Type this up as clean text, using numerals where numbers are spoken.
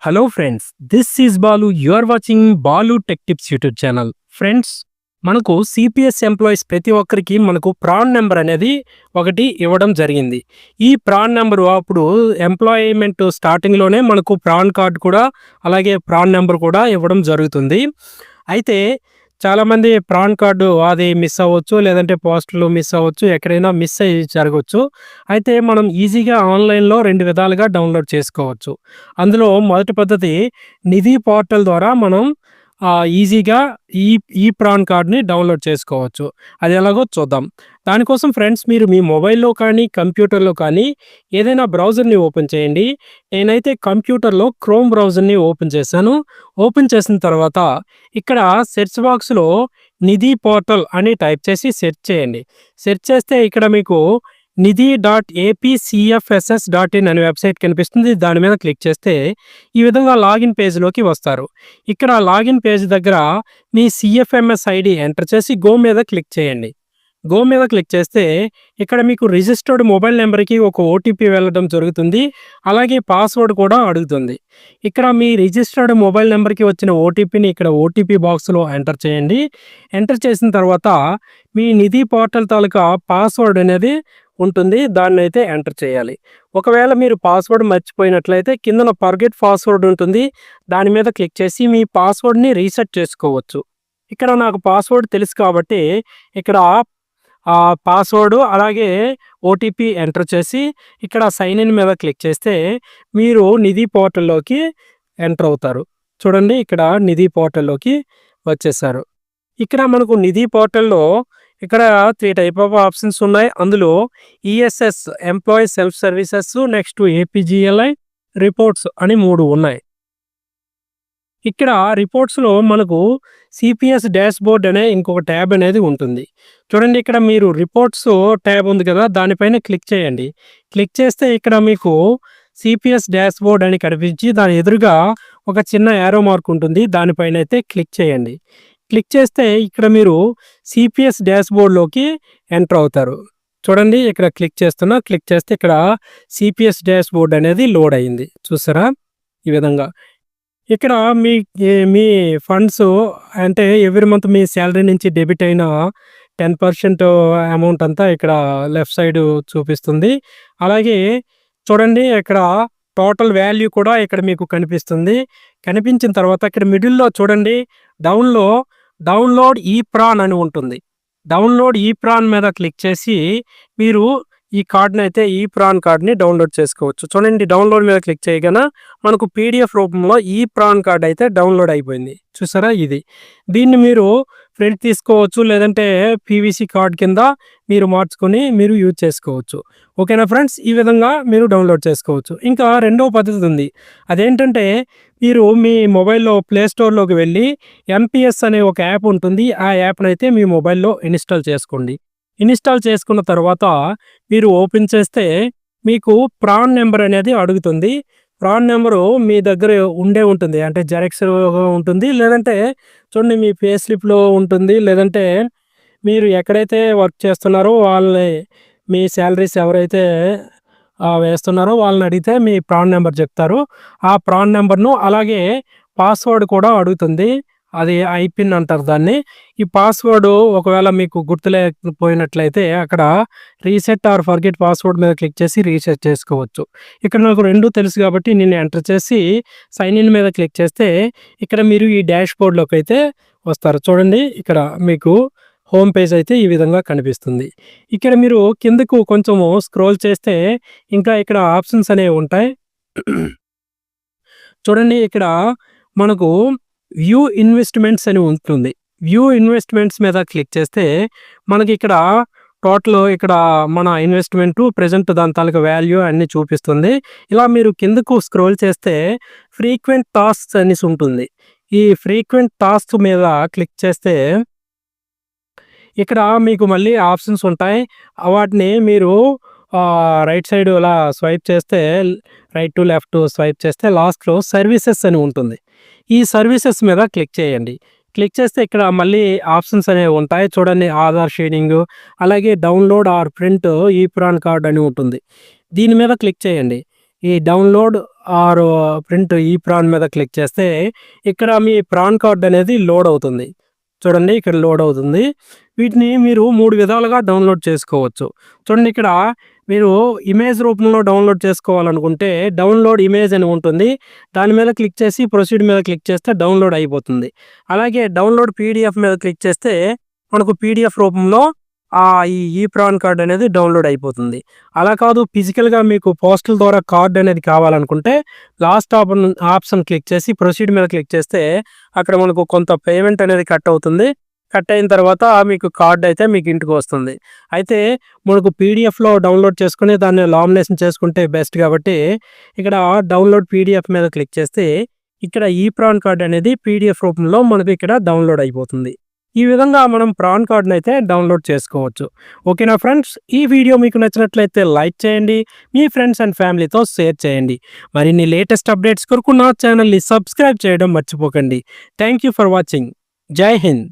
Hello friends, this is Balu. You are watching Balu tech tips YouTube channel. Friends, మనకు CPS employees ప్రతి ఒక్కరికి మనకు PRAN number అనేది ఒకటి ఇవ్వడం జరిగింది. ఈ ప్రాన్ నెంబరు అప్పుడు ఎంప్లాయ్మెంట్ స్టార్టింగ్లోనే మనకు ప్రాన్ కార్డ్ కూడా అలాగే ప్రాన్ నెంబర్ కూడా ఇవ్వడం జరుగుతుంది. అయితే చాలామంది ప్రాన్ కార్డు అది మిస్ అవ్వచ్చు, లేదంటే పోస్టులు మిస్ అవ్వచ్చు, ఎక్కడైనా మిస్ అయ్యి జరగవచ్చు. అయితే మనం ఈజీగా ఆన్లైన్లో 2 విధాలుగా డౌన్లోడ్ చేసుకోవచ్చు. అందులో మొదటి పద్ధతి నిధి పోర్టల్ ద్వారా మనం ఈజీగా ఈ ఈ ప్రాన్ కార్డ్‌ని డౌన్లోడ్ చేసుకోవచ్చు. అది ఎలాగో చూద్దాం. దానికోసం ఫ్రెండ్స్, మీరు మీ మొబైల్‌లో కానీ, కంప్యూటర్‌లో కానీ ఏదైనా బ్రౌజర్‌ని ఓపెన్ చేయండి. నేనైతే కంప్యూటర్‌లో క్రోమ్ బ్రౌజర్‌ని ఓపెన్ చేశాను. ఓపెన్ చేసిన తర్వాత ఇక్కడ సెర్చ్ బాక్స్‌లో నిధి పోర్టల్ అని టైప్ చేసి సెర్చ్ చేయండి. సెర్చ్ చేస్తే ఇక్కడ మీకు nithi.apcfss.in అనే వెబ్సైట్ కనిపిస్తుంది. దాని మీద క్లిక్ చేస్తే ఈ విధంగా లాగిన్ పేజ్‌లోకి వస్తారు. ఇక్కడ లాగిన్ పేజ్ దగ్గర మీ సిఎఫ్ఎంఎస్ ఐడి ఎంటర్ చేసి గో మీద క్లిక్ చేయండి. గో మీద క్లిక్ చేస్తే ఇక్కడ మీకు రిజిస్టర్డ్ మొబైల్ నెంబర్‌కి ఒక ఓటీపీ వెళ్ళడం జరుగుతుంది. అలాగే పాస్వర్డ్ కూడా అడుగుతుంది. ఇక్కడ మీ రిజిస్టర్డ్ మొబైల్ నెంబర్‌కి వచ్చిన ఓటీపీని ఇక్కడ ఓటీపీ బాక్స్‌లో ఎంటర్ చేయండి. ఎంటర్ చేసిన తర్వాత మీ నిధి పోర్టల్ తాలూకా పాస్వర్డ్ అనేది ఉంటుంది. దాన్నైతే ఎంటర్ చేయాలి. ఒకవేళ మీరు పాస్వర్డ్ మర్చిపోయినట్లయితే కిందన ఫర్గెట్ పాస్వర్డ్ ఉంటుంది. దాని మీద క్లిక్ చేసి మీ పాస్వర్డ్‌ని రీసెట్ చేసుకోవచ్చు. ఇక్కడ నాకు పాస్వర్డ్ తెలుసు కాబట్టి ఇక్కడ పాస్వర్డ్ అలాగే ఓటీపీ ఎంటర్ చేసి ఇక్కడ సైన్ ఇన్ మీద క్లిక్ చేస్తే మీరు నిధి పోర్టల్లోకి ఎంటర్ అవుతారు. చూడండి, ఇక్కడ నిధి పోర్టల్లోకి వచ్చేసారు. ఇక్కడ మనకు నిధి పోర్టల్లో ఇక్కడ 3 టైప్ ఆఫ్ ఆప్షన్స్ ఉన్నాయి. అందులో ESS employee self services, next APGLI, reports అని 3 ఉన్నాయి. ఇక్కడ రిపోర్ట్స్‌లో మనకు సిపిఎస్ డాష్‌బోర్డ్ అనే ఇంకొక ట్యాబ్ అనేది ఉంటుంది. చూడండి, ఇక్కడ మీరు రిపోర్ట్స్ ట్యాబ్ ఉంది కదా, దానిపైన క్లిక్ చేయండి. క్లిక్ చేస్తే ఇక్కడ మీకు సిపిఎస్ డాష్‌బోర్డ్ అని కనిపించి దాని ఎదురుగా ఒక చిన్న యారో మార్క్ ఉంటుంది. దానిపైన అయితే క్లిక్ చేయండి. క్లిక్ చేస్తే ఇక్కడ మీరు సిపిఎస్ డాష్‌బోర్డ్‌లోకి ఎంటర్ అవుతారు. చూడండి, ఇక్కడ క్లిక్ చేస్తున్నా. క్లిక్ చేస్తే ఇక్కడ సిపిఎస్ డాష్‌బోర్డ్ అనేది లోడ్ అయింది. చూసారా ఈ విధంగా. ఇక్కడ మీ ఫండ్స్ అంటే ఎవ్రీ మంత్ మీ శాలరీ నుంచి డెబిట్ అయిన 10% అమౌంట్ అంతా ఇక్కడ లెఫ్ట్ సైడ్ చూపిస్తుంది. అలాగే చూడండి, ఇక్కడ టోటల్ వాల్యూ కూడా ఇక్కడ మీకు కనిపిస్తుంది. కనిపించిన తర్వాత ఇక్కడ మిడిల్‌లో చూడండి, డౌన్లోడ్ ఈ ప్రాన్ అని ఉంటుంది. డౌన్లోడ్ ఈ ప్రాన్ మీద క్లిక్ చేసి మీరు ఈ కార్డ్‌ని అయితే ఈ ప్రాన్ కార్డ్‌ని డౌన్లోడ్ చేసుకోవచ్చు. చూడండి, డౌన్లోడ్ మీద క్లిక్ చేయగానే మనకు పీడిఎఫ్ రూపంలో ఈ ప్రాన్ కార్డ్ అయితే డౌన్లోడ్ అయిపోయింది. చూసారా ఇది. దీన్ని మీరు ప్రింట్ తీసుకోవచ్చు, లేదంటే పీవీసీ కార్డ్ కింద మీరు మార్చుకొని మీరు యూజ్ చేసుకోవచ్చు. ఓకేనా ఫ్రెండ్స్, ఈ విధంగా మీరు డౌన్లోడ్ చేసుకోవచ్చు. ఇంకా రెండవ పద్ధతి ఉంది. అదేంటంటే మీరు మీ మొబైల్లో ప్లే స్టోర్‌లోకి వెళ్ళి ఎంపీఎస్ అనే ఒక యాప్ ఉంటుంది. ఆ యాప్‌ని అయితే మీ మొబైల్లో ఇన్‌స్టాల్ చేసుకోండి. ఇన్‌స్టాల్ చేసుకున్న తర్వాత మీరు ఓపెన్ చేస్తే మీకు ప్రాన్ నెంబర్ అనేది అడుగుతుంది. ప్రాన్ నెంబరు మీ దగ్గర ఉంటుంది. అంటే జెరాక్స్ ఉంటుంది, లేదంటే చూడండి మీ పే స్లిప్‌లో ఉంటుంది, లేదంటే మీరు ఎక్కడైతే వర్క్ చేస్తున్నారో వాళ్ళని మీ శాలరీస్ ఎవరైతే వేస్తున్నారో వాళ్ళని అడిగితే మీ ప్రాన్ నెంబర్ చెప్తారు. ఆ ప్రాన్ నెంబర్‌ను అలాగే పాస్వర్డ్ కూడా అడుగుతుంది. అది ఐపిన్ అంటారు దాన్ని. ఈ పాస్వర్డ్ ఒకవేళ మీకు గుర్తులేకపోయినట్లయితే అక్కడ రీసెట్ ఆర్ ఫర్గెట్ పాస్వర్డ్ మీద క్లిక్ చేసి రీసెట్ చేసుకోవచ్చు. ఇక్కడ నాకు 2 తెలుసు కాబట్టి నేను ఎంటర్ చేసి సైన్ ఇన్ మీద క్లిక్ చేస్తే ఇక్కడ మీరు ఈ డాష్‌బోర్డ్‌లోకి అయితే వస్తారు. చూడండి, ఇక్కడ మీకు హోమ్ పేజ్ అయితే ఈ విధంగా కనిపిస్తుంది. ఇక్కడ మీరు కిందకు కొంచెము స్క్రోల్ చేస్తే ఇంకా ఇక్కడ ఆప్షన్స్ అనేవి ఉంటాయి. చూడండి, ఇక్కడ మనకు వ్యూ ఇన్వెస్ట్మెంట్స్ అని ఉంటుంది. వ్యూ ఇన్వెస్ట్మెంట్స్ మీద క్లిక్ చేస్తే మనకి ఇక్కడ టోటల్ ఇక్కడ మన ఇన్వెస్ట్మెంట్ ప్రెజెంట్ దాని తాలూకా వాల్యూ అన్నీ చూపిస్తుంది. ఇలా మీరు కిందకు స్క్రోల్ చేస్తే ఫ్రీక్వెంట్ టాస్క్స్ అనేసి ఉంటుంది. ఈ ఫ్రీక్వెంట్ టాస్క్ మీద క్లిక్ చేస్తే ఇక్కడ మీకు మళ్ళీ ఆప్షన్స్ ఉంటాయి. వాటిని మీరు రైట్ సైడ్ ఇలా స్వైప్ చేస్తే, రైట్ టు లెఫ్ట్ స్వైప్ చేస్తే లాస్ట్‌లో సర్వీసెస్ అని ఉంటుంది. ఈ సర్వీసెస్ మీద క్లిక్ చేయండి. క్లిక్ చేస్తే ఇక్కడ మళ్ళీ ఆప్షన్స్ అనేవి ఉంటాయి. చూడండి, ఆధార్ షేరింగ్, అలాగే డౌన్లోడ్ ఆర్ ప్రింట్ ఈ ప్రాన్ కార్డ్ అని ఉంటుంది. దీని మీద క్లిక్ చేయండి. ఈ డౌన్లోడ్ ఆర్ ప్రింట్ ఈ ప్రాన్ మీద క్లిక్ చేస్తే ఇక్కడ మీ ప్రాన్ కార్డ్ అనేది లోడ్ అవుతుంది. చూడండి ఇక్కడ లోడ్ అవుతుంది. వీటిని మీరు 3 విధాలుగా డౌన్లోడ్ చేసుకోవచ్చు. చూడండి ఇక్కడ మీరు ఇమేజ్ రూపంలో డౌన్లోడ్ చేసుకోవాలనుకుంటే డౌన్లోడ్ ఇమేజ్ అని ఉంటుంది. దాని మీద క్లిక్ చేసి ప్రొసీడ్ మీద క్లిక్ చేస్తే డౌన్లోడ్ అయిపోతుంది. అలాగే డౌన్లోడ్ పీడిఎఫ్ మీద క్లిక్ చేస్తే మనకు పీడిఎఫ్ రూపంలో ఈ ప్రాన్ కార్డ్ అనేది డౌన్లోడ్ అయిపోతుంది. అలా కాదు ఫిజికల్‌గా మీకు పోస్టల్ ద్వారా కార్డ్ అనేది కావాలనుకుంటే లాస్ట్ ఆప్షన్ క్లిక్ చేసి ప్రొసీడ్ మీద క్లిక్ చేస్తే అక్కడ మనకు కొంత పేమెంట్ అనేది కట్ అవుతుంది. కట్ అయిన తర్వాత మీకు కార్డ్ అయితే మీకు ఇంటికి వస్తుంది. అయితే మనకు పీడిఎఫ్‌లో డౌన్లోడ్ చేసుకొని దాన్ని లామినేషన్ చేసుకుంటే బెస్ట్ కాబట్టి ఇక్కడ డౌన్లోడ్ పీడిఎఫ్ మీద క్లిక్ చేస్తే ఇక్కడ ఈ ప్రాన్ కార్డ్ అనేది పీడిఎఫ్ రూపంలో మనకు ఇక్కడ డౌన్లోడ్ అయిపోతుంది. ఈ విధంగా మనం ప్రాన్ కార్డ్‌ని అయితే డౌన్లోడ్ చేసుకోవచ్చు. ఓకేనా ఫ్రెండ్స్, ఈ వీడియో మీకు నచ్చినట్లయితే లైక్ చేయండి. మీ ఫ్రెండ్స్ అండ్ ఫ్యామిలీతో షేర్ చేయండి. మరిన్ని లేటెస్ట్ అప్డేట్స్ కొరకు నా ఛానల్‌ని సబ్స్క్రైబ్ చేయడం మర్చిపోకండి. Thank you for watching. జై హింద్.